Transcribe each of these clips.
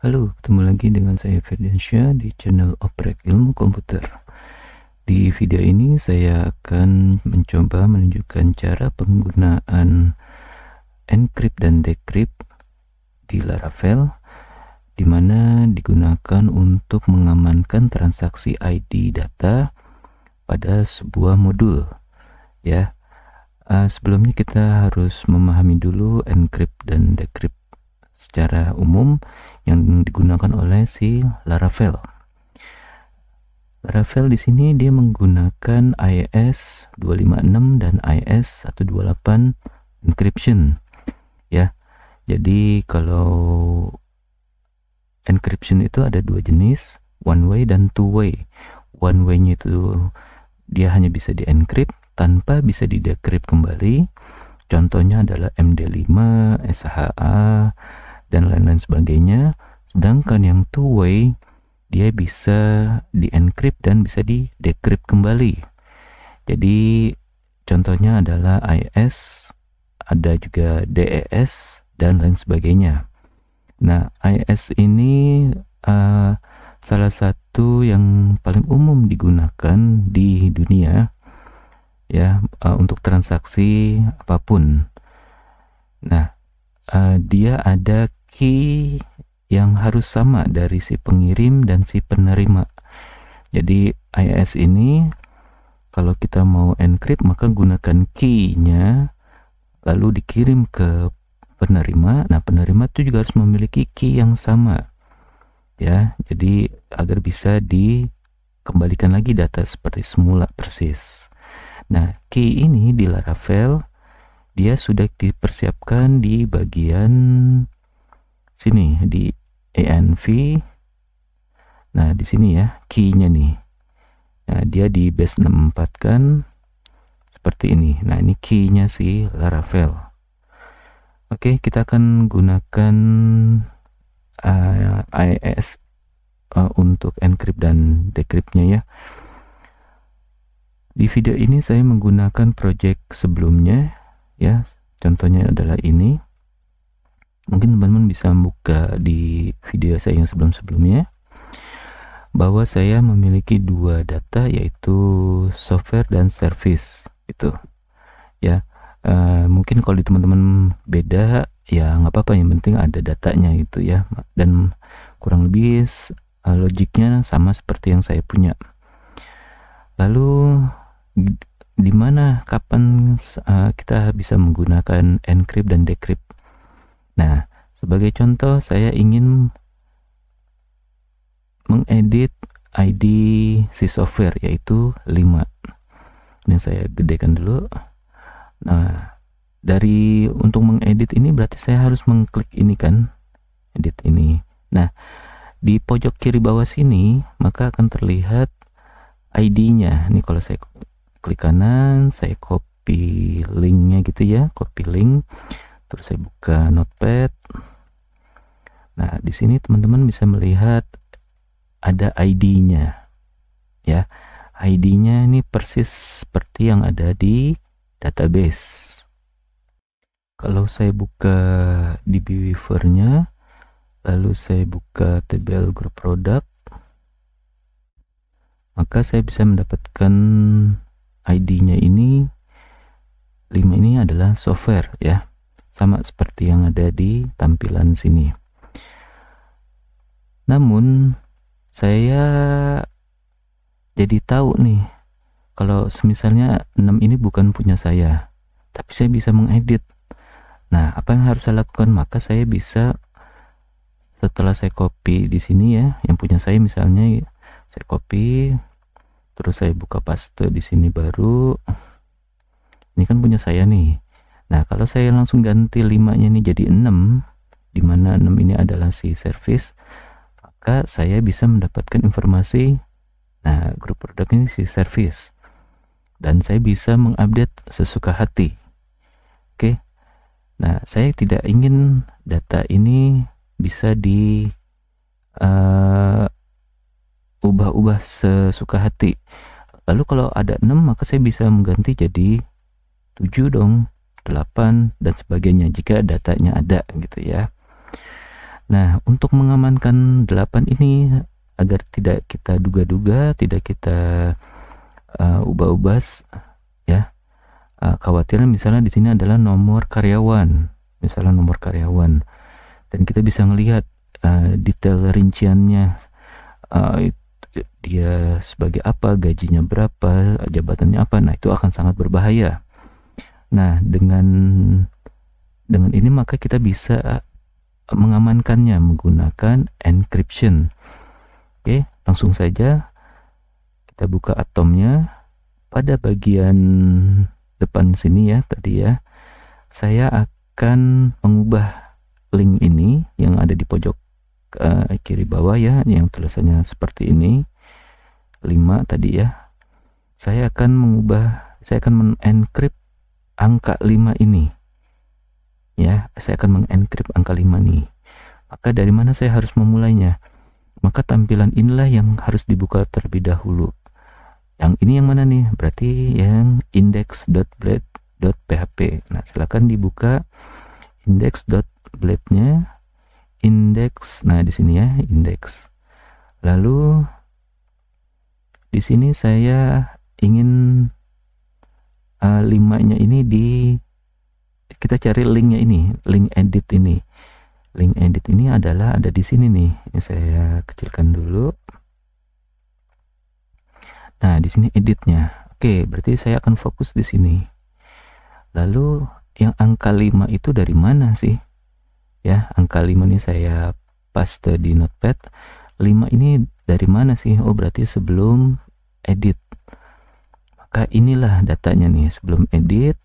Halo, ketemu lagi dengan saya Ferdiansyah di channel Oprek Ilmu Komputer. Di video ini saya akan mencoba menunjukkan cara penggunaan encrypt dan decrypt di Laravel, di mana digunakan untuk mengamankan transaksi ID data pada sebuah modul. Ya, sebelumnya kita harus memahami dulu encrypt dan decrypt secara umum yang digunakan oleh si Laravel. Laravel di sini dia menggunakan IS 256 dan IS 128 encryption, ya. Jadi kalau encryption itu ada dua jenis, one way dan two way. One way-nya itu dia hanya bisa di-encrypt tanpa bisa di-decrypt kembali. Contohnya adalah MD5, SHA, dan lain-lain sebagainya. Sedangkan yang two-way dia bisa di-encrypt dan bisa di-decrypt kembali. Jadi contohnya adalah IS, ada juga DES, dan lain sebagainya. Nah, IS ini salah satu yang paling umum digunakan di dunia, ya, untuk transaksi apapun. Nah, dia ada key yang harus sama dari si pengirim dan si penerima. Jadi IIS ini kalau kita mau encrypt maka gunakan key-nya lalu dikirim ke penerima. Nah, penerima itu juga harus memiliki key yang sama, ya. Jadi agar bisa dikembalikan lagi data seperti semula persis. Nah, key ini di Laravel dia sudah dipersiapkan di bagian sini di env. Nah, di sini ya key-nya nih. Nah, dia di base 64 kan seperti ini. Nah, ini key-nya si Laravel. Oke, kita akan gunakan IIS untuk encrypt dan decrypt-nya ya. Di video ini saya menggunakan project sebelumnya, ya. Contohnya adalah ini. Mungkin teman-teman bisa buka di video saya yang sebelum-sebelumnya bahwa saya memiliki dua data, yaitu software dan service itu, ya. Mungkin kalau di teman-teman beda ya nggak apa-apa, yang penting ada datanya itu ya, dan kurang lebih logiknya sama seperti yang saya punya. Lalu di mana kapan kita bisa menggunakan encrypt dan decrypt? Nah, sebagai contoh saya ingin mengedit ID si software yaitu 5. Ini saya gedekan dulu. Nah, untuk mengedit ini berarti saya harus mengklik ini kan, edit ini. Nah, di pojok kiri bawah sini maka akan terlihat ID-nya. Ini kalau saya klik kanan, saya copy linknya gitu ya, copy link. Terus saya buka notepad. Nah, di sini teman-teman bisa melihat ada ID-nya, ya. ID-nya ini persis seperti yang ada di database. Kalau saya buka DB Weaver-nya, lalu saya buka tabel grup produk, maka saya bisa mendapatkan ID-nya ini 5 ini adalah software, ya. Sama seperti yang ada di tampilan sini. Namun saya jadi tahu nih kalau misalnya 6 ini bukan punya saya, tapi saya bisa mengedit. Nah, apa yang harus saya lakukan? Maka saya bisa, setelah saya copy di sini ya, yang punya saya misalnya saya copy, terus saya buka paste di sini baru. Ini kan punya saya nih. Nah, kalau saya langsung ganti 5-nya ini jadi 6, di mana 6 ini adalah si service, maka saya bisa mendapatkan informasi, nah, grup produk ini si service, dan saya bisa mengupdate sesuka hati. Oke. Nah, saya tidak ingin data ini bisa di ubah-ubah sesuka hati. Lalu kalau ada 6 maka saya bisa mengganti jadi 7 dong, 8 dan sebagainya jika datanya ada gitu ya. Nah, untuk mengamankan 8 ini agar tidak kita duga-duga, tidak kita ubah-ubah ya. Khawatiran misalnya di sini adalah nomor karyawan, misalnya nomor karyawan, dan kita bisa melihat detail rinciannya, dia sebagai apa, gajinya berapa, jabatannya apa. Nah, itu akan sangat berbahaya. Nah, dengan ini maka kita bisa mengamankannya menggunakan encryption. Oke, langsung saja kita buka atomnya. Pada bagian depan sini ya tadi ya, saya akan mengubah link ini yang ada di pojok kiri bawah ya, yang tulisannya seperti ini 5 tadi ya. Saya akan mengencrypt angka 5 ini ya. Saya akan mengencrypt angka 5 nih. Maka dari mana saya harus memulainya? Maka tampilan inilah yang harus dibuka terlebih dahulu. Yang ini yang mana nih? Berarti yang index.blade.php. Nah, silakan dibuka index.blade-nya, index. Nah, di sini ya, index. Lalu di sini saya ingin 5-nya ini kita cari linknya ini, link edit ini. Link edit ini adalah ada di sini nih. Ini saya kecilkan dulu. Nah, di sini editnya. Oke, berarti saya akan fokus di sini. Lalu yang angka 5 itu dari mana sih? Ya, angka 5 ini saya paste di notepad. 5 ini dari mana sih? Oh, berarti sebelum edit. Maka inilah datanya nih, sebelum edit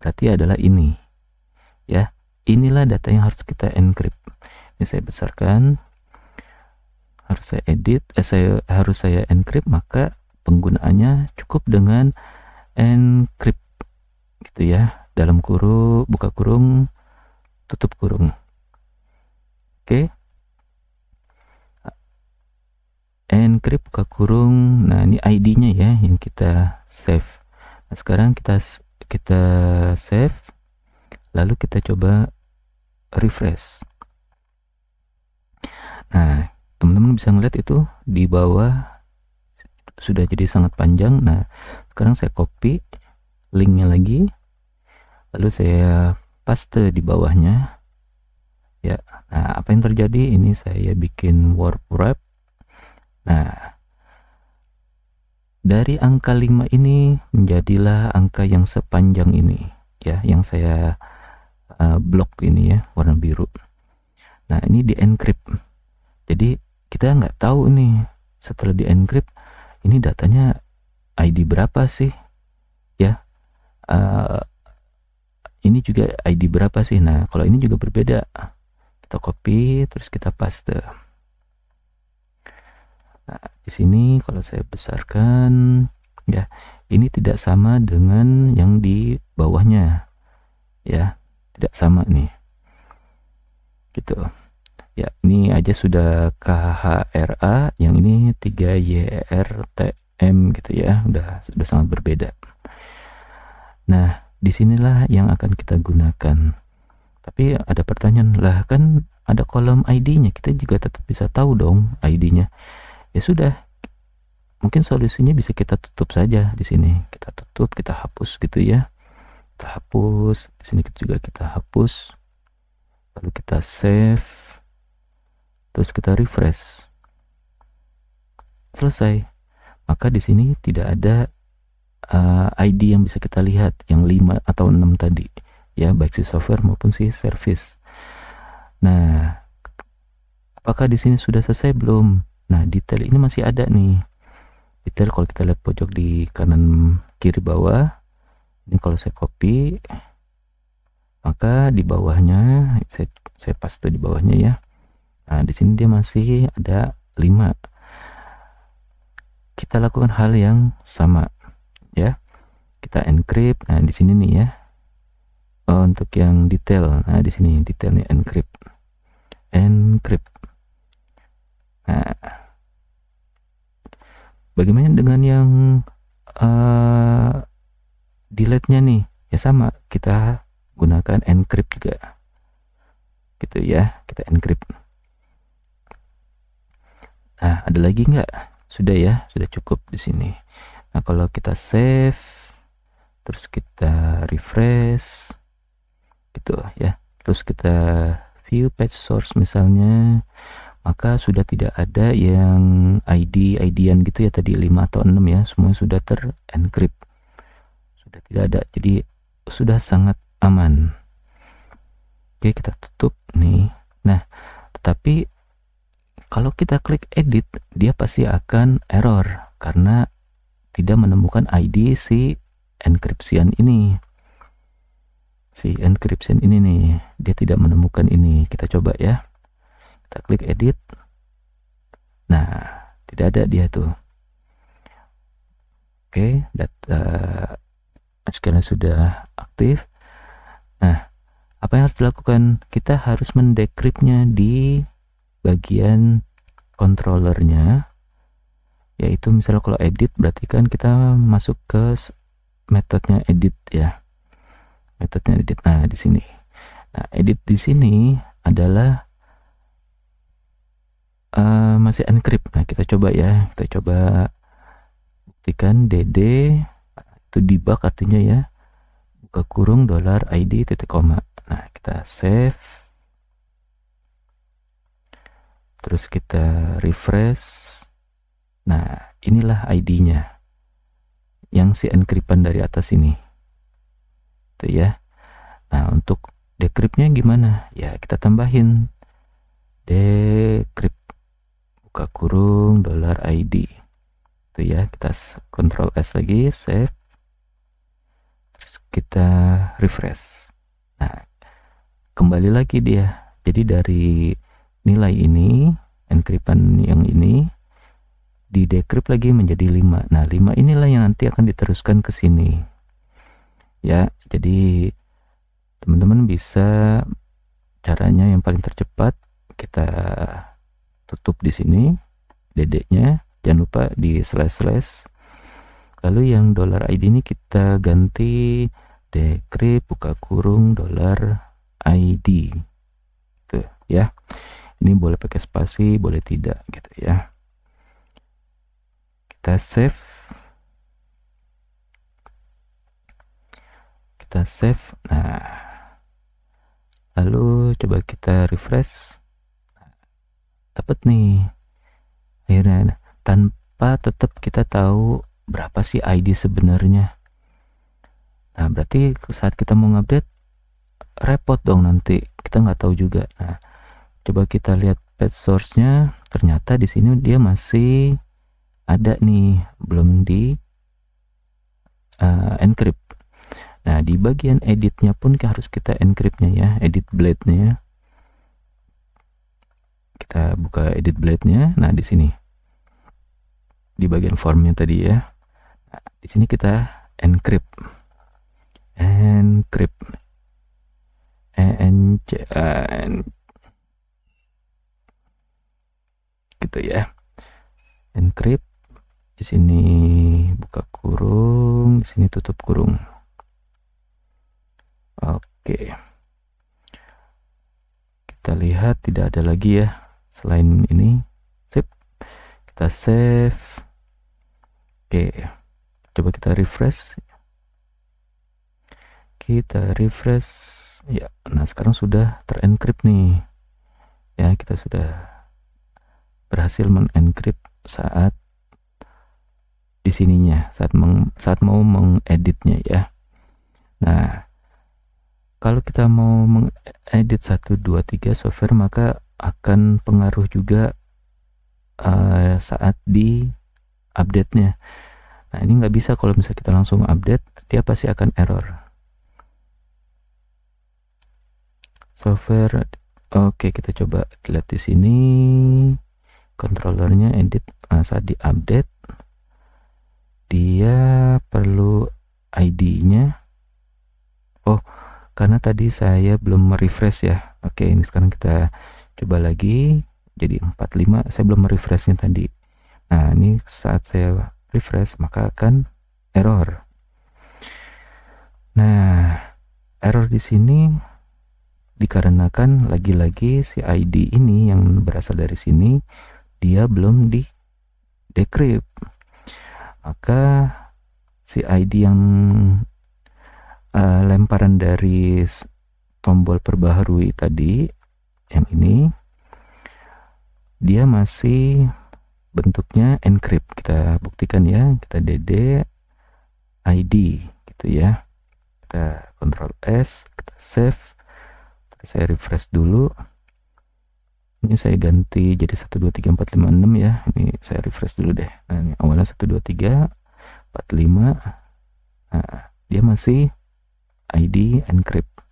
berarti adalah ini. Ya, inilah data yang harus kita encrypt. Ini saya besarkan. Harus saya edit, harus saya encrypt, maka penggunaannya cukup dengan encrypt gitu ya, dalam kurung, buka kurung, tutup kurung. Oke, encrypt buka kurung. Nah, ini ID-nya ya yang kita save. Nah, sekarang kita save, lalu kita coba refresh. Nah, teman-teman bisa ngeliat itu di bawah sudah jadi sangat panjang. Nah, sekarang saya copy linknya lagi, lalu saya paste di bawahnya ya. Nah, apa yang terjadi? Ini saya bikin warp wrap. Nah, dari angka 5 ini menjadilah angka yang sepanjang ini ya, yang saya blok ini ya, warna biru. Nah, ini di encrypt. Jadi kita nggak tahu ini setelah di encrypt ini datanya ID berapa sih ya, ini juga ID berapa sih. Nah, kalau ini juga berbeda, kita copy terus kita paste. Nah, di sini kalau saya besarkan ya, ini tidak sama dengan yang di bawahnya ya, tidak sama nih gitu ya. Ini aja sudah KHRA, yang ini 3YRTM gitu ya, udah sangat berbeda. Nah, disinilah yang akan kita gunakan. Tapi ada pertanyaan, lah kan ada kolom ID-nya, kita juga tetap bisa tahu dong ID-nya. Ya sudah, mungkin solusinya bisa kita tutup saja di sini. Kita tutup, kita hapus gitu ya. Kita hapus, di sini juga kita hapus. Lalu kita save. Terus kita refresh. Selesai. Maka di sini tidak ada ID yang bisa kita lihat, yang 5 atau 6 tadi ya, baik si software maupun si service. Nah, apakah di sini sudah selesai belum? Nah, detail ini masih ada nih. Detail kalau kita lihat pojok di kanan kiri bawah. Ini kalau saya copy, maka di bawahnya saya paste di bawahnya ya. Nah, di sini dia masih ada 5. Kita lakukan hal yang sama ya. Kita encrypt. Nah, di sini nih ya. Untuk yang detail. Nah, di sini detailnya encrypt. Encrypt. Nah, bagaimana dengan yang delete-nya nih? Ya sama, kita gunakan encrypt juga. Gitu ya, kita encrypt. Nah, ada lagi nggak? Sudah ya, sudah cukup di sini. Nah, kalau kita save, terus kita refresh, gitu ya. Terus kita view page source misalnya, maka sudah tidak ada yang ID-IDan gitu ya, tadi 5 atau 6 ya, semua sudah terencrypt. Sudah tidak ada, jadi sudah sangat aman. Oke, kita tutup nih. Nah, tetapi kalau kita klik edit, dia pasti akan error karena tidak menemukan ID si encryption ini. Si encryption ini nih, dia tidak menemukan ini. Kita coba ya. Kita klik edit. Nah, tidak ada dia tuh. Oke, data sekarang sudah aktif. Nah, apa yang harus dilakukan? Kita harus mendecryptnya di bagian controllernya, yaitu misalnya kalau edit berarti kan kita masuk ke metodenya edit ya, metodenya edit. Nah, di sini, nah edit di sini adalah masih encrypt. Nah, kita coba ya, kita coba buktikan dd itu debug artinya ya, buka kurung $id titik koma. Nah, kita save, terus kita refresh. Nah, inilah ID-nya yang si encryptan dari atas ini tuh ya. Nah, untuk decryptnya gimana ya, kita tambahin decrypt buka kurung $id tuh ya. Kita Ctrl S lagi, save, terus kita refresh. Nah, kembali lagi dia. Jadi dari nilai ini, encryptan yang ini di decrypt lagi menjadi 5. Nah, 5 inilah yang nanti akan diteruskan ke sini ya. Jadi teman-teman bisa, caranya yang paling tercepat, kita tutup di sini dd-nya, jangan lupa di slash. Lalu yang $id ini kita ganti decrypt buka kurung $id tuh ya. Ini boleh pakai spasi, boleh tidak gitu ya. Kita save, nah lalu coba kita refresh, dapat nih akhirnya, tanpa tetap kita tahu berapa sih ID sebenarnya. Nah, berarti saat kita mau ngupdate repot dong, nanti kita nggak tahu juga. Nah, coba kita lihat page source-nya, ternyata di sini dia masih ada nih, belum di encrypt. Nah, di bagian editnya pun harus kita encryptnya ya, edit blade-nya. Kita buka edit blade-nya. Nah, di sini di bagian formnya tadi ya. Nah, di sini kita encrypt gitu ya. Encrypt di sini buka kurung, di sini tutup kurung. Oke, kita lihat tidak ada lagi ya selain ini. Sip, kita save. Oke, coba kita refresh ya. Nah, sekarang sudah terencrypt nih ya, kita sudah berhasil menencrypt saat di sininya, saat mau mengeditnya ya. Nah, kalau kita mau mengedit 1, 2, 3 software, maka akan pengaruh juga saat di update-nya. Nah, ini nggak bisa kalau misalnya kita langsung update, dia pasti akan error. Software, oke, kita coba lihat di sini controllernya edit. Nah, saat di update dia perlu ID-nya. Oh, karena tadi saya belum merefresh ya. Oke, ini sekarang kita coba lagi. Jadi 45, saya belum merefreshnya tadi. Nah, ini saat saya refresh maka akan error. Nah, error di sini dikarenakan lagi-lagi si ID ini yang berasal dari sini dia belum di decrypt. Maka si ID yang lemparan dari tombol perbaharui tadi, yang ini, dia masih bentuknya encrypt. Kita buktikan ya, kita dd ID gitu ya, kita Ctrl S, kita save. Saya refresh dulu, ini saya ganti jadi 123456 ya. Ini saya refresh dulu deh. Nah, ini awalnya 12345. Nah, dia masih ID encrypt.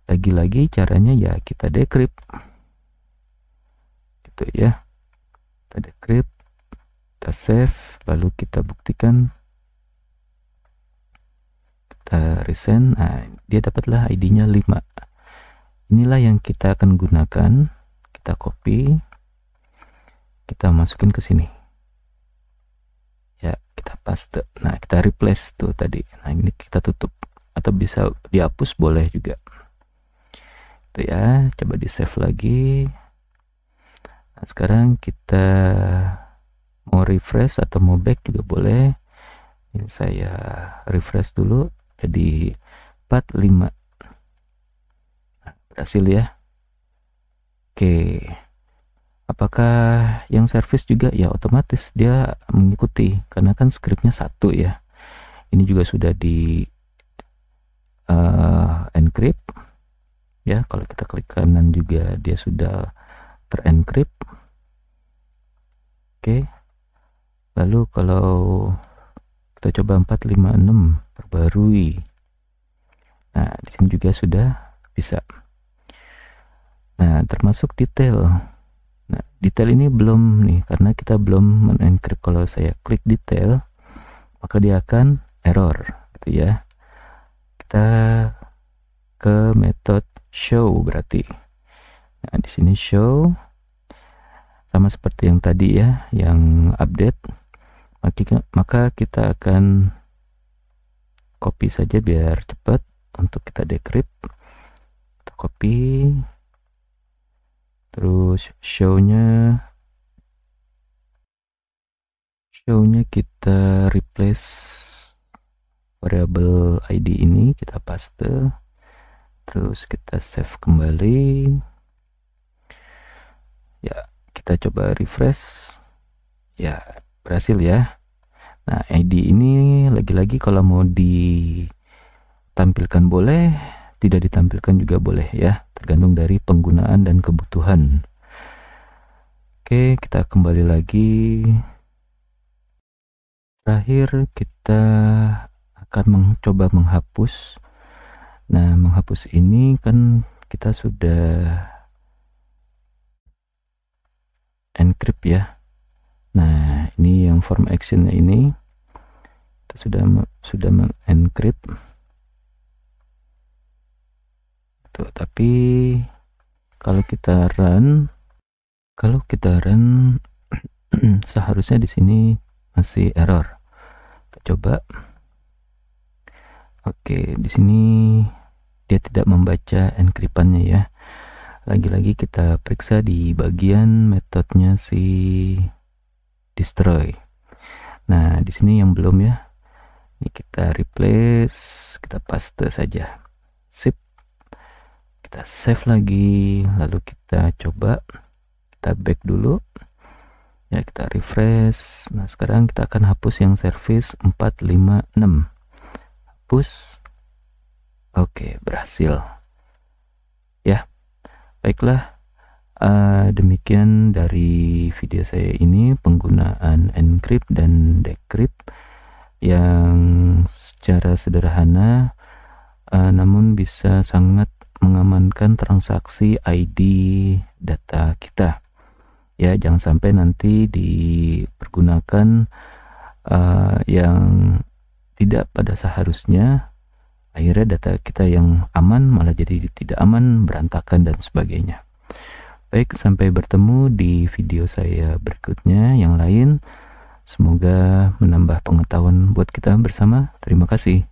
Lagi-lagi caranya ya kita decrypt gitu ya, kita decrypt, kita save, lalu kita buktikan, kita resend. Nah, dia dapatlah ID-nya 5. Inilah yang kita akan gunakan. Kita copy, kita masukin ke sini ya, kita paste. Nah, kita replace tuh tadi. Nah, ini kita tutup atau bisa dihapus boleh juga itu ya. Coba di save lagi. Nah, sekarang kita mau refresh atau mau back juga boleh. Ini saya refresh dulu jadi 45. Nah, berhasil ya. Oke, apakah yang service juga? Ya otomatis dia mengikuti karena kan scriptnya 1 ya. Ini juga sudah di encrypt ya. Kalau kita klik kanan juga dia sudah terencrypt. Oke, lalu kalau kita coba 456 perbarui, nah di sini juga sudah bisa. Nah, termasuk detail. Nah, detail ini belum nih karena kita belum menencrypt. Kalau saya klik detail, maka dia akan error gitu ya. Kita ke metode show berarti. Nah, di sini show sama seperti yang tadi ya, yang update. Maka kita akan copy saja biar cepat untuk kita decrypt. Kita copy. Terus show-nya kita replace variable ID ini, kita paste. Terus kita save kembali. Ya, kita coba refresh. Ya, berhasil ya. Nah, ID ini lagi-lagi kalau mau ditampilkan boleh, tidak ditampilkan juga boleh ya, tergantung dari penggunaan dan kebutuhan. Oke, kita kembali lagi. Terakhir kita akan mencoba menghapus. Nah, menghapus ini kan kita sudah encrypt ya. Nah, ini yang form actionnya ini kita sudah mengencrypt. Tuh, tapi kalau kita run seharusnya di sini masih error. Kita coba. Oke, di sini dia tidak membaca encryptannya ya. Lagi-lagi kita periksa di bagian metodenya si destroy. Nah, di sini yang belum ya. Ini kita replace, kita paste saja. Sip. Kita save lagi, lalu kita coba, kita back dulu ya, kita refresh. Nah, sekarang kita akan hapus yang service 456. Hapus. Oke, berhasil ya. Baiklah, demikian dari video saya ini, penggunaan encrypt dan decrypt yang secara sederhana namun bisa sangat mengamankan transaksi ID data kita ya. Jangan sampai nanti dipergunakan yang tidak pada seharusnya, akhirnya data kita yang aman malah jadi tidak aman, berantakan dan sebagainya. Baik, sampai bertemu di video saya berikutnya yang lain. Semoga menambah pengetahuan buat kita bersama. Terima kasih.